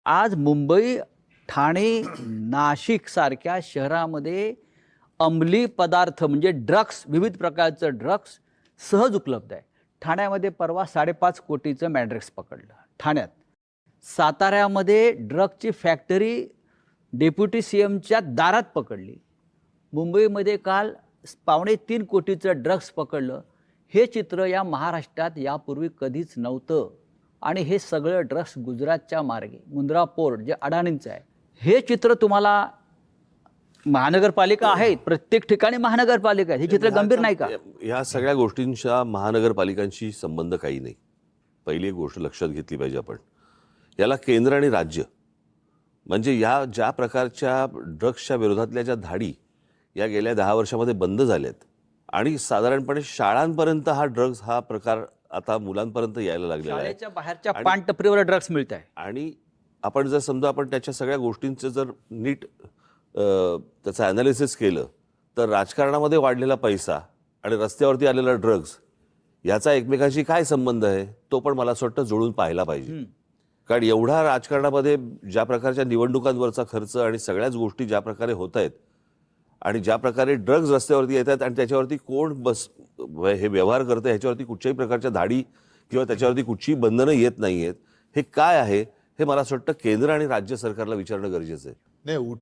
आज मुंबई, ठाणे, नाशिक सारख्या शहरामध्ये अंमली पदार्थ म्हणजे ड्रग्स, विविध प्रकारचं ड्रग्स सहज उपलब्ध आहे. ठाण्यामध्ये परवा 5.5 कोटीचं मॅड्रेक्स पकडलं ठाण्यात. साताऱ्यामध्ये ड्रगची फॅक्टरी डेप्युटी CMच्या दारात पकडली. मुंबईमध्ये काल 2.25 कोटीचं ड्रग्स पकडलं. हे चित्र या महाराष्ट्रात यापूर्वी कधीच नव्हतं. आणि हे सगळं ड्रग्स गुजरातच्या मार्गे, मुंद्रा पोर्ट जे अडाणींचं आहे. हे चित्र तुम्हाला महानगरपालिका आहेत, प्रत्येक ठिकाणी महानगरपालिका आहे. हे चित्र गंभीर नाही का? ह्या सगळ्या गोष्टींच्या महानगरपालिकांशी संबंध काही नाही. पहिली एक गोष्ट लक्षात घेतली पाहिजे आपण. याला केंद्र आणि राज्य म्हणजे या ज्या प्रकारच्या ड्रग्सच्या विरोधातल्या ज्या धाडी या गेल्या 10 वर्षामध्ये बंद झाल्यात आणि साधारणपणे शाळांपर्यंत हा ड्रग्स हा प्रकार आता मुलांपर्यंत यायला लागलेला आहे. शाळेच्या बाहेरच्या पानटपरीवर ड्रग्स मिळत आहे. आणि आपण जर समजा आपण त्याच्या सगळ्या गोष्टींचं जर नीट त्याचं ॲनालिसिस केलं तर राजकारणामध्ये वाढलेला पैसा आणि रस्त्यावरती आलेला ड्रग्स याचा एकमेकांशी काय संबंध आहे तो पण मला असं वाटतं जुळून पाहायला पाहिजे. कारण एवढा राजकारणामध्ये ज्या प्रकारच्या निवडणुकांवरचा खर्च आणि सगळ्याच गोष्टी ज्या प्रकारे होत आहेत आणि ज्या प्रकारे ड्रग्ज रस्त्यावरती येतात आणि त्याच्यावरती कोण हे व्यवहार करतं ह्याच्यावरती कुठच्याही प्रकारच्या धाडी किंवा त्याच्यावरती कुठचीही बंधनं येत नाही आहेत. हे काय आहे हे मला असं वाटतं केंद्र आणि राज्य सरकारला विचारणं गरजेचं आहे. नाही